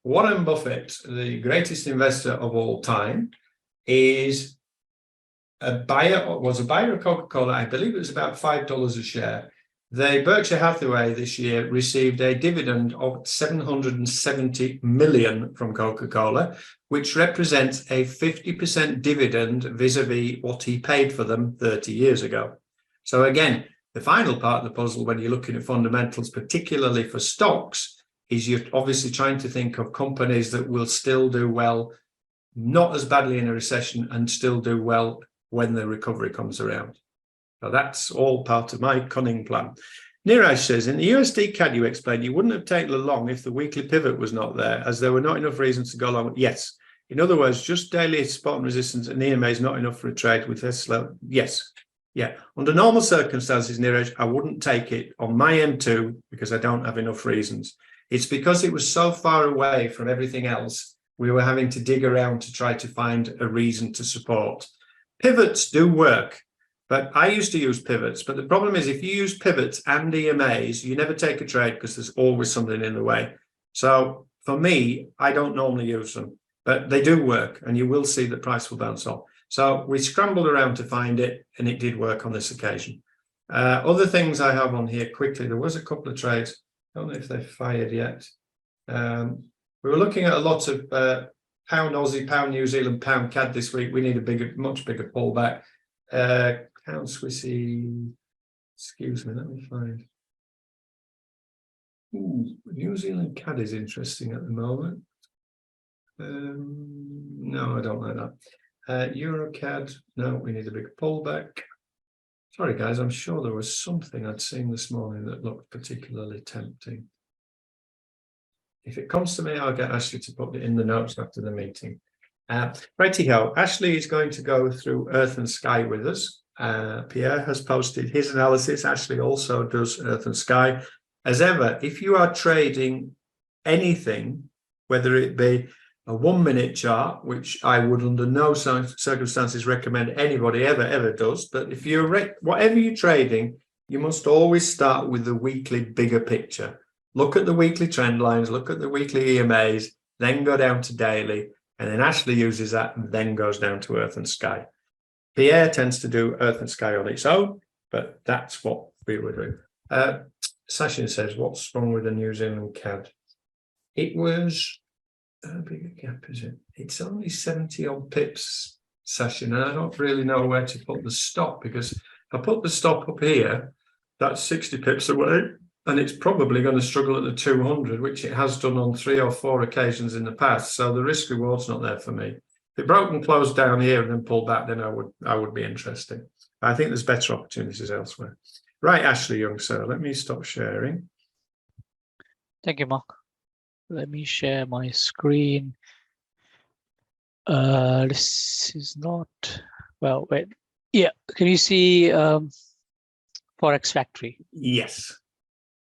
Warren Buffett, the greatest investor of all time, was a buyer of Coca-Cola. I believe it was about $5 a share. The Berkshire Hathaway this year received a dividend of $770 million from Coca-Cola, which represents a 50% dividend vis-a-vis what he paid for them 30 years ago. So again, the final part of the puzzle when you're looking at fundamentals, particularly for stocks, is you're obviously trying to think of companies that will still do well, not as badly in a recession, and still do well when the recovery comes around. So that's all part of my cunning plan. Niraj says, in the USD CAD you explained, you wouldn't have taken a long if the weekly pivot was not there, as there were not enough reasons to go long. Yes. In other words, just daily spot and resistance and EMA is not enough for a trade with this level. Yes. Yeah. Under normal circumstances, Niraj, I wouldn't take it on my M2 because I don't have enough reasons. It's because it was so far away from everything else, we were having to dig around to try to find a reason to support. Pivots do work. But I used to use pivots. But the problem is if you use pivots and EMAs, you never take a trade because there's always something in the way. So for me, I don't normally use them, but they do work and you will see the price will bounce off. So we scrambled around to find it and it did work on this occasion. Other things I have on here quickly, there was a couple of trades. I don't know if they've fired yet. We were looking at a lot of pound Aussie, pound New Zealand, pound CAD this week. We need a much bigger pullback. Pound Swissy, excuse me, let me find. Ooh, New Zealand CAD is interesting at the moment. No, I don't like that. Euro CAD, no, we need a big pullback. Sorry, guys, I'm sure there was something I'd seen this morning that looked particularly tempting. if it comes to me, I'll get Ashley to put it in the notes after the meeting. Righty-ho, Ashley is going to go through Earth and Sky with us. Pierre has posted his analysis. Ashley also does Earth and Sky. As ever, if you are trading anything, whether it be a 1 minute chart, which I would under no circumstances recommend anybody ever does, but if you're whatever you're trading, you must always start with the weekly bigger picture. Look at the weekly trend lines, look at the weekly EMAs, then go down to daily, and then Ashley uses that and then goes down to Earth and Sky. Pierre tends to do Earth and Sky on its own, but that's what we would do. Sashin says, what's wrong with the New Zealand CAD? It was, how big a gap is it? It's only 70 odd pips, Sashin, and I don't really know where to put the stop, because if I put the stop up here, that's 60 pips away, and it's probably going to struggle at the 200, which it has done on 3 or 4 occasions in the past. So the risk reward's not there for me. If it broke and closed down here and then pulled back, then I would be interested. I think there's better opportunities elsewhere. Right, Ashley Young, sir, let me stop sharing. Thank you, Mark. Let me share my screen. This is not, well, wait. Yeah, can you see Forex Factory? Yes.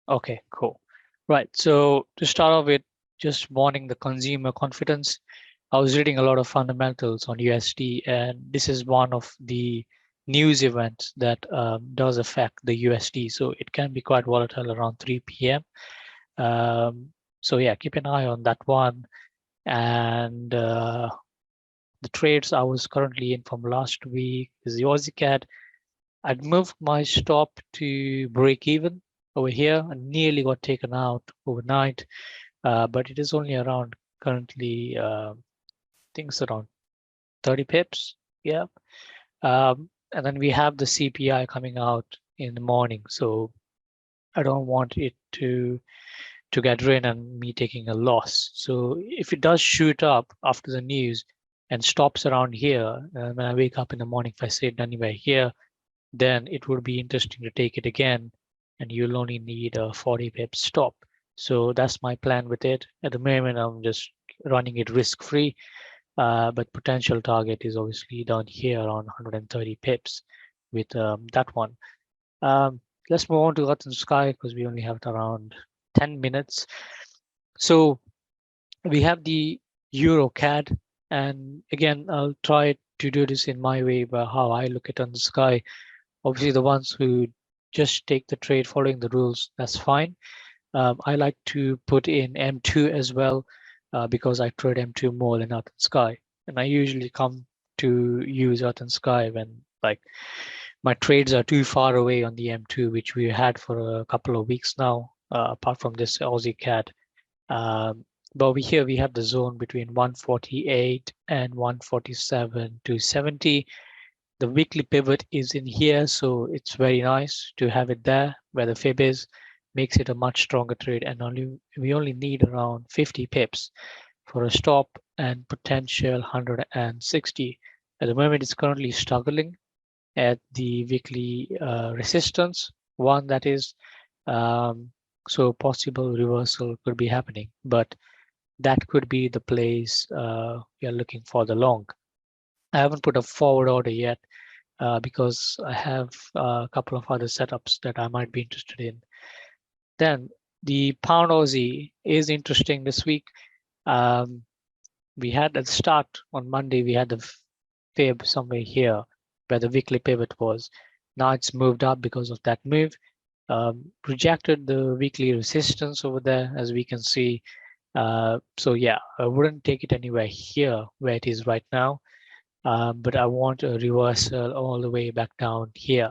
Okay, cool. Right, so to start off with, just warning the consumer confidence. I was reading a lot of fundamentals on USD, and this is one of the news events that does affect the USD. So it can be quite volatile around 3 p.m. So yeah, keep an eye on that one. And the trades I was currently in from last week is the Aussie CAD. I'd moved my stop to break even over here and nearly got taken out overnight, but it is only around currently, I think it's around 30 pips. Yeah. And then we have the CPI coming out in the morning, so I don't want it to get rid and me taking a loss. So if it does shoot up after the news and stops around here, when I wake up in the morning, if I see it anywhere here, then it would be interesting to take it again, and you'll only need a 40 pip stop. So that's my plan with it. At the moment, I'm just running it risk-free, but potential target is obviously down here on 130 pips with that one. Let's move on to Earth and Sky because we only have around 10 minutes. So we have the Euro CAD, and again, I'll try to do this in my way, but how I look at on the Sky. Obviously, the ones who just take the trade following the rules, that's fine. I like to put in M2 as well because I trade M2 more than Earth and Sky, and I usually come to use Earth and Sky when like my trades are too far away on the M2, which we had for a couple of weeks now, apart from this Aussie CAD. But over here, we have the zone between 148 and 147 to 70. The weekly pivot is in here, so it's very nice to have it there where the fib is. Makes it a much stronger trade, and we only need around 50 pips for a stop and potential 160. At the moment, it's currently struggling at the weekly resistance one, that is, so possible reversal could be happening, but that could be the place we are looking for the long. I haven't put a forward order yet because I have a couple of other setups that I might be interested in. Then the pound Aussie is interesting this week. We had at the start on Monday, we had the fib somewhere here where the weekly pivot was. Now it's moved up because of that move. Rejected the weekly resistance over there, as we can see. So yeah, I wouldn't take it anywhere here where it is right now. But I want a reversal all the way back down here.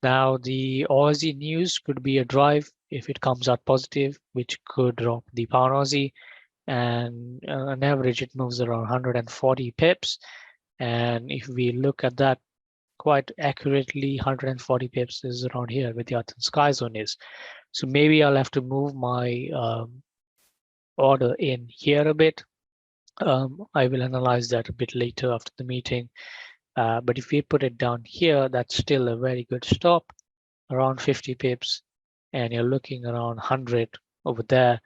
Now the Aussie news could be a drive if it comes out positive, which could drop the pound Aussie. And on average, it moves around 140 pips. And if we look at that quite accurately, 140 pips is around here where the Earth and Sky zone is. So maybe I'll have to move my order in here a bit. I will analyze that a bit later after the meeting. But if we put it down here, that's still a very good stop, around 50 pips, and you're looking around 100 over there.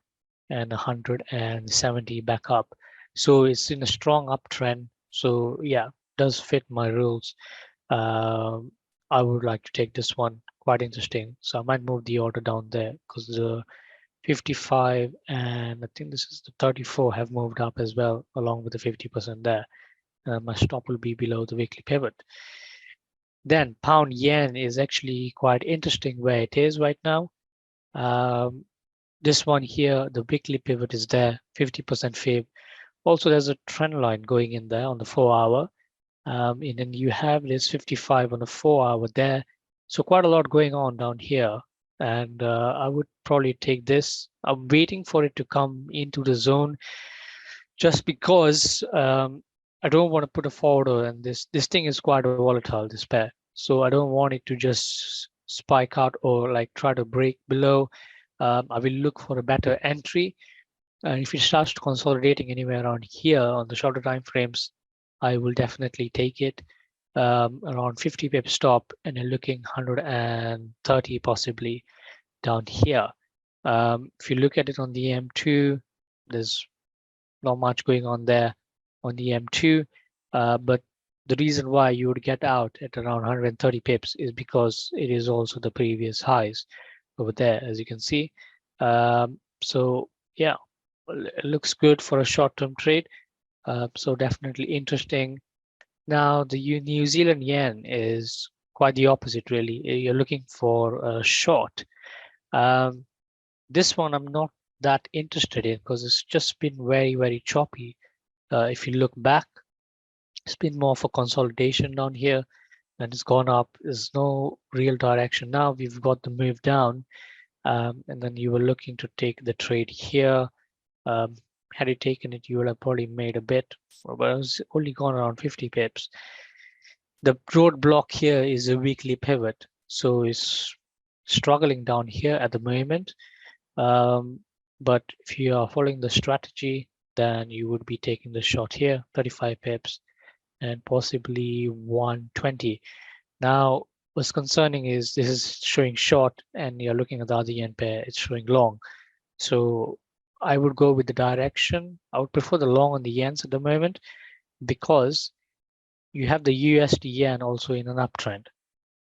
and 170 back up. So it's in a strong uptrend. So yeah, does fit my rules. I would like to take this one. Quite interesting. So I might move the order down there because the 55 and I think this is the 34 have moved up as well, along with the 50% there. My stop will be below the weekly pivot. Then pound yen is actually quite interesting where it is right now. This one here, the weekly pivot is there, 50% fib. Also, there's a trend line going in there on the 4-hour. And then you have this 55 on the 4-hour there. So quite a lot going on down here. And I would probably take this. I'm waiting for it to come into the zone just because I don't want to put a forward order, and this thing is quite volatile, this pair. So I don't want it to just spike out or like try to break below. I will look for a better entry. And if it starts consolidating anywhere around here on the shorter time frames, I will definitely take it around 50 pip stop, and then looking 130 possibly down here. If you look at it on the M2, there's not much going on there on the M2, but the reason why you would get out at around 130 pips is because it is also the previous highs over there, as you can see. So yeah, it looks good for a short-term trade. So definitely interesting. Now the New Zealand yen is quite the opposite, really. You're looking for a short. This one I'm not that interested in because it's just been very, very choppy. If you look back, it's been more for consolidation down here, and it's gone up. There's no real direction. Now we've got the move down, and then you were looking to take the trade here. Had you taken it, you would have probably made a bit, but it's only gone around 50 pips. The roadblock here is a weekly pivot, so it's struggling down here at the moment. But if you are following the strategy, then you would be taking the short here, 35 pips, and possibly 120. Now, what's concerning is this is showing short, and you're looking at the other yen pair, it's showing long. So I would go with the direction. I would prefer the long on the yens at the moment because you have the USD yen also in an uptrend.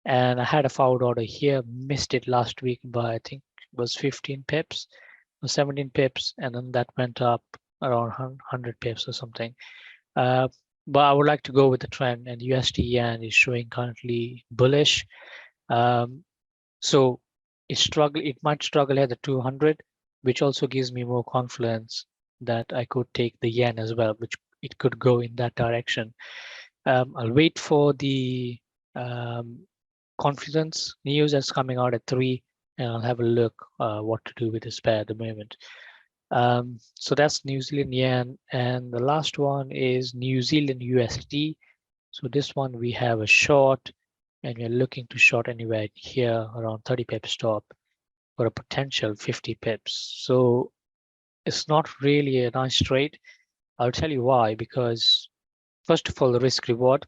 And I had a forward order here, missed it last week by I think it was 15 pips or 17 pips, and then that went up around 100 pips or something. But I would like to go with the trend, and USD yen is showing currently bullish. So it might struggle at the 200, which also gives me more confidence that I could take the yen as well, which it could go in that direction. I'll wait for the confidence news that's coming out at 3, and I'll have a look what to do with this pair at the moment. So that's New Zealand yen, and the last one is New Zealand USD. So this one we have a short, and we're looking to short anywhere here around 30 pip stop for a potential 50 pips. So it's not really a nice trade. I'll tell you why, because first of all, the risk reward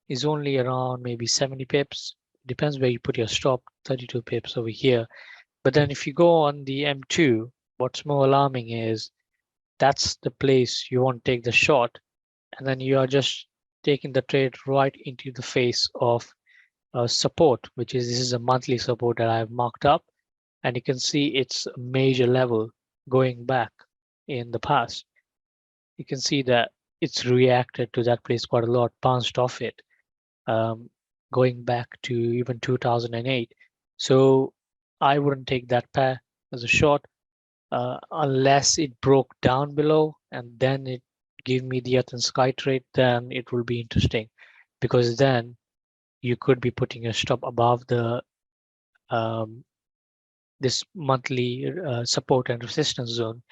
is only around maybe 70 pips. Depends where you put your stop, 32 pips over here. But then if you go on the M2, what's more alarming is that's the place you want to take the short, and then you are just taking the trade right into the face of support, which is this is a monthly support that I've marked up, and you can see it's a major level going back in the past. You can see that it's reacted to that place quite a lot, bounced off it, going back to even 2008. So I wouldn't take that pair as a short unless it broke down below and then it give me the earth and sky trade. Then it will be interesting, because then you could be putting a stop above the this monthly support and resistance zone.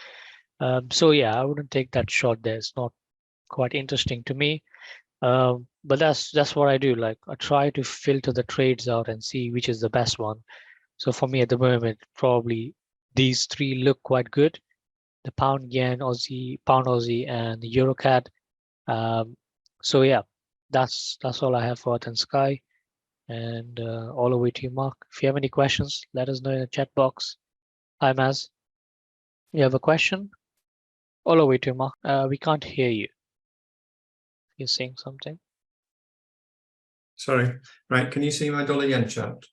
So yeah, I wouldn't take that short there. It's not quite interesting to me. But that's what I do. Like I try to filter the trades out and see which is the best one. So for me at the moment, probably these 3 look quite good: the pound yen, pound Aussie, and the euro CAD. So yeah, that's all I have for Earth and Sky. And all the way to you, Mark. If you have any questions, let us know in the chat box. Hi, Maz. You have a question? All over to Mark. We can't hear you. You're saying something? Sorry. Right. Can you see my dollar yen chart?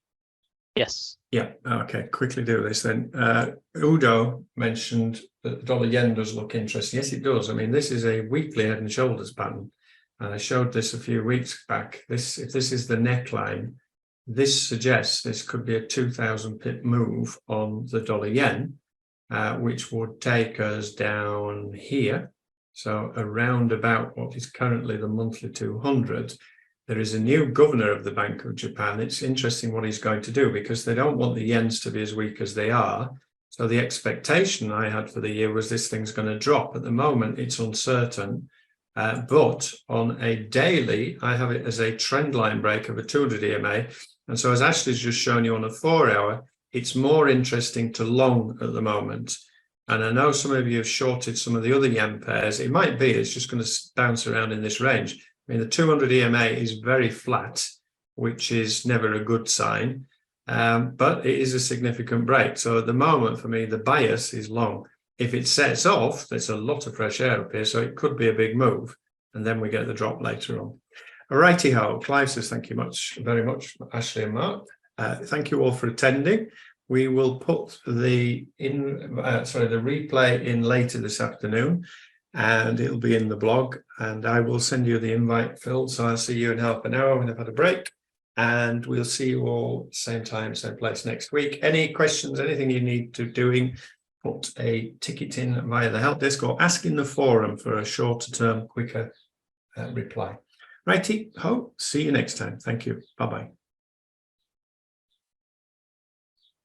Yes. Yeah. Okay. Quickly do this then. Udo mentioned that the dollar yen does look interesting. Yes, it does. I mean, this is a weekly head and shoulders pattern. And I showed this a few weeks back. If this is the neckline, this suggests this could be a 2,000 pip move on the dollar yen, which would take us down here. So around about what is currently the monthly 200. There is a new governor of the Bank of Japan. It's interesting what he's going to do because they don't want the yens to be as weak as they are. So the expectation I had for the year was this thing's going to drop. At the moment, it's uncertain. But on a daily, I have it as a trend line break of a 200 EMA. And so as Ashley's just shown you on a 4-hour, it's more interesting to long at the moment. And I know some of you have shorted some of the other yen pairs. It might be it's just going to bounce around in this range. I mean, the 200 EMA is very flat, which is never a good sign, but it is a significant break. So at the moment, for me, the bias is long. If it sets off, there's a lot of fresh air up here, so it could be a big move, and then we get the drop later on. Righty-ho, Clive says thank you very much, Ashley and Mark. Thank you all for attending. We will put the replay in later this afternoon, and it'll be in the blog, and I will send you the invite, Phil. So I'll see you in half an hour when I've had a break, and we'll see you all same time, same place next week. Any questions, anything you need to doing, put a ticket in via the help desk or ask in the forum for a shorter term, quicker reply. Righty ho, see you next time. Thank you. Bye-bye.